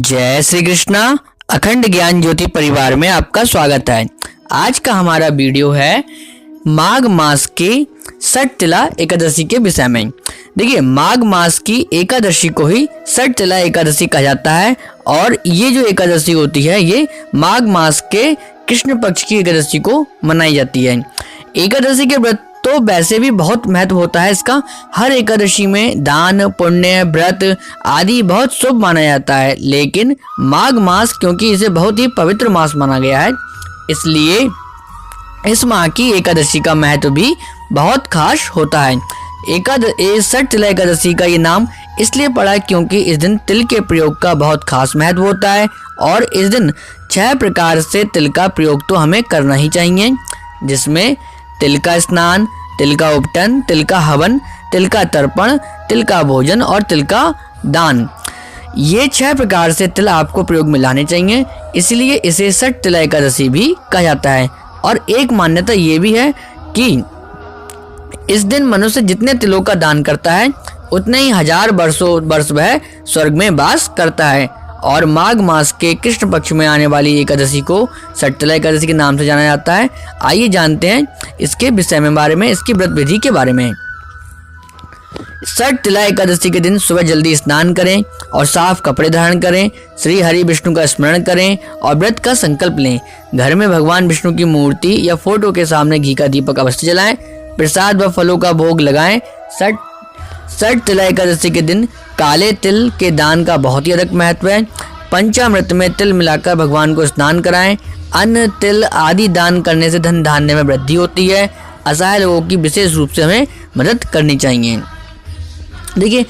जय श्री कृष्णा। अखंड ज्ञान ज्योति परिवार में आपका स्वागत है। आज का हमारा वीडियो है माघ मास के सठ तिला एकादशी के विषय में। देखिए, माघ मास की एकादशी को ही सठ तिला एकादशी कहा जाता है और ये जो एकादशी होती है ये माघ मास के कृष्ण पक्ष की एकादशी को मनाई जाती है। एकादशी के व्रत तो वैसे भी बहुत महत्व होता है इसका। हर एकादशी में दान, पुण्य, व्रत आदि बहुत शुभ माना जाता है, लेकिन माघ मास क्योंकि इसे बहुत ही पवित्र मास माना गया है, इसलिए इस माह की एकादशी का महत्व भी बहुत खास होता है। सठ तिला एकादशी का ये नाम इसलिए पड़ा क्योंकि इस दिन तिल के प्रयोग का बहुत खास महत्व होता है और इस दिन 6 प्रकार से तिल का प्रयोग तो हमें करना ही चाहिए, जिसमें तिल का स्नान, तिल का उपटन, तिल का हवन, तिल का तर्पण, तिल का भोजन और तिल का दान। ये 6 प्रकार से तिल आपको प्रयोग में लाने चाहिए, इसलिए इसे सठ तिला एकादशी भी कहा जाता है। और एक मान्यता ये भी है कि इस दिन मनुष्य जितने तिलों का दान करता है उतने ही 1000 वर्ष वह स्वर्ग में वास करता है। और माघ मास के कृष्ण पक्ष में आने वाली एकादशी को सठ तिला एकादशी के नाम से जाना जाता है। आइए जानते हैं इसके विषय में बारे में, इसकी व्रत विधि के बारे में। सठ तिला एकादशी के दिन सुबह जल्दी स्नान करें और साफ कपड़े धारण करें, श्री हरि विष्णु का स्मरण करें और व्रत का संकल्प लें। घर में भगवान विष्णु की मूर्ति या फोटो के सामने घी का दीपक अवश्य जलाएं, प्रसाद व फलों का भोग लगाएं। सठ तिला एकादशी के दिन काले तिल के दान का बहुत ही अधिक महत्व है। पंचामृत में तिल मिलाकर भगवान को स्नान कराएं। अन्न, तिल आदि दान करने से धन धान्य में वृद्धि होती है। असहाय लोगों की विशेष रूप से हमें मदद करनी चाहिए। देखिए,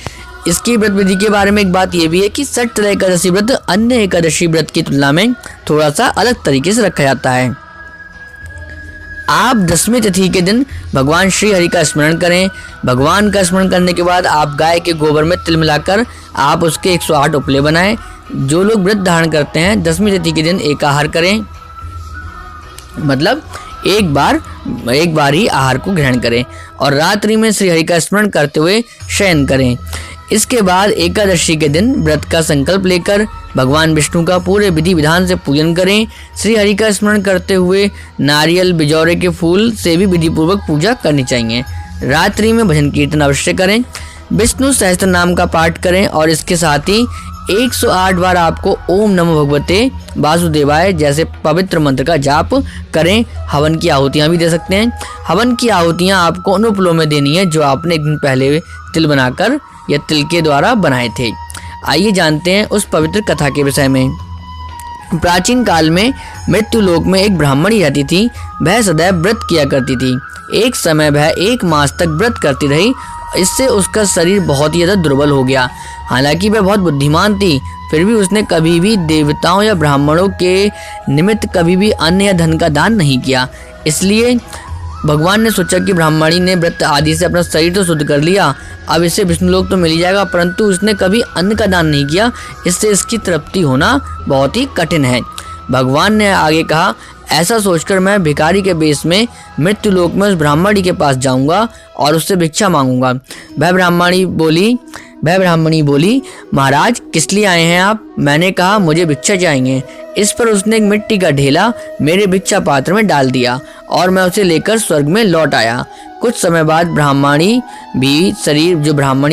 इसकी व्रत विधि के बारे में एक बात यह भी है कि सठ तिला एकादशी व्रत अन्य एकादशी व्रत की तुलना में थोड़ा सा अलग तरीके से रखा जाता है। आप दशमी तिथि के दिन भगवान श्री हरि का स्मरण करें। भगवान का स्मरण करने के बाद आप गाय के गोबर में तिल मिलाकर आप उसके 108 उपले बनाएं। जो लोग व्रत धारण करते हैं दशमी तिथि के दिन एकाहार करें, मतलब एक बार ही आहार को ग्रहण करें और रात्रि में श्री हरि का स्मरण करते हुए शयन करें। इसके बाद एकादशी के दिन व्रत का संकल्प लेकर भगवान विष्णु का पूरे विधि विधान से पूजन करें। श्री हरि का स्मरण करते हुए नारियल, बिजौरे के फूल से भी विधि पूर्वक पूजा करनी चाहिए। रात्रि में भजन कीर्तन अवश्य करें, विष्णु सहस्त्र नाम का पाठ करें और इसके साथ ही 108 बार आपको ओम नमो भगवते वासुदेवाय जैसे पवित्र मंत्र का जाप करें। हवन की आहुतियाँ भी दे सकते हैं। हवन की आहुतियाँ आपको उन उपलों में देनी है जो आपने एक दिन पहले तिल बनाकर या तिल के द्वारा बनाए थे। आइए जानते हैं उस पवित्र कथा के विषय में। प्राचीन काल में मृत्यु लोक में एक ब्राह्मणी रहती थी। वह सदैव व्रत किया करती थी। एक समय वह 1 मास तक व्रत करती रही। इससे उसका शरीर बहुत ही ज़्यादा दुर्बल हो गया। हालांकि वह बहुत बुद्धिमान थी, फिर भी उसने कभी भी देवताओं या ब्राह्मणों के निमित्त कभी भी अन्न या धन का दान नहीं किया। इसलिए भगवान ने सोचा कि ब्राह्मणी ने व्रत आदि से अपना शरीर तो शुद्ध कर लिया, अब इसे विष्णु लोक तो मिल ही जाएगा, परंतु उसने कभी अन्न का दान नहीं किया, इससे इसकी तृप्ति होना बहुत ही कठिन है। भगवान ने आगे कहा, ऐसा सोचकर मैं भिखारी के वेश में मृत्यु लोक में उस ब्राह्मणी के पास जाऊंगा और उससे भिक्षा मांगूंगा। वह ब्राह्मणी बोली, महाराज किस लिए आए हैं आप? मैंने कहा मुझे भिक्षा चाहिए। इस पर उसने एक मिट्टी का ढेला मेरे भिक्षा पात्र में डाल दिया और मैं उसे लेकर स्वर्ग में लौट आया। कुछ समय बाद ब्राह्मणी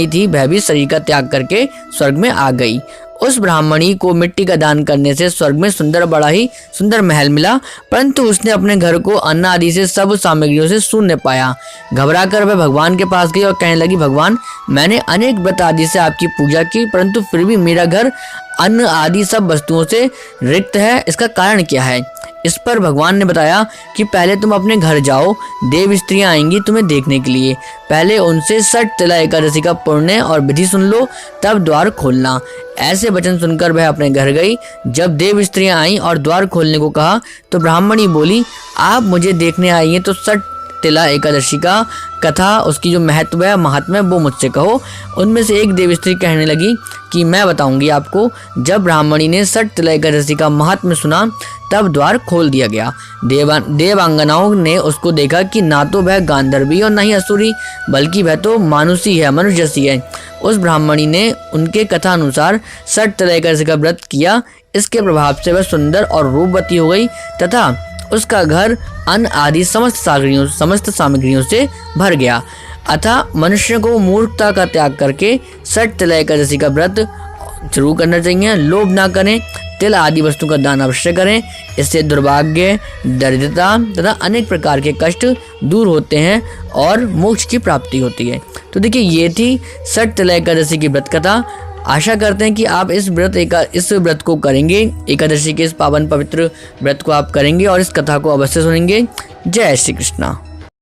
थी वह भी शरीर का त्याग करके स्वर्ग में आ गई। उस ब्राह्मणी को मिट्टी का दान करने से स्वर्ग में बड़ा ही सुंदर महल मिला, परंतु उसने अपने घर को अन्न आदि से सब सामग्रियों से शून्य पाया। घबराकर वह भगवान के पास गई और कहने लगी, भगवान मैंने अनेक व्रत आदि से आपकी पूजा की, परंतु फिर भी मेरा घर अन्न आदि सब वस्तुओं से रिक्त है, इसका कारण क्या है? इस पर भगवान ने बताया कि पहले तुम अपने घर जाओ, देव स्त्रियां आएंगी तुम्हें देखने के लिए। पहले उनसे सठ तिला एकादशी का पुण्य और विधि सुन लो, तब द्वार खोलना। ऐसे वचन सुनकर वह अपने घर गई। जब देव स्त्रियां आईं और द्वार खोलने को कहा तो ब्राह्मणी बोली, आप मुझे देखने आई हैं तो सठ तिला एकादशी का कथा, उसकी जो महत्व है, महात्म्य है, वो मुझसे कहो। उनमें से एक देव स्त्री कहने लगी कि मैं बताऊंगी आपको। जब ब्राह्मणी ने सठ तिल एकादशी का महात्म्य सुना तब द्वार खोल दिया गया। देवांगनाओं ने उसको देखा कि ना तो वह गांधर्वी और ना ही असुरी, बल्कि वह तो मानुषी है, मनुष्य जैसी है। उस ब्राह्मणी ने उनके कथा अनुसार सठ तिल एकादशी का व्रत किया। इसके प्रभाव से वह सुंदर और रूपवती हो गई तथा उसका घर अन्न आदि समस्त सामग्रियों से भर गया। अतः मनुष्य को मूर्खता का त्याग करके सठ तिल एकादशी का व्रत शुरू करना चाहिए। लोभ ना करें, तिल आदि वस्तु का दान अवश्य करें। इससे दुर्भाग्य, दरिद्रता तथा अनेक प्रकार के कष्ट दूर होते हैं और मोक्ष की प्राप्ति होती है। तो देखिए, ये थी सठ तिल एकादशी की व्रत कथा। आशा करते हैं कि आप इस व्रत को करेंगे, एकादशी के इस पावन पवित्र व्रत को आप करेंगे और इस कथा को अवश्य सुनेंगे। जय श्री कृष्णा।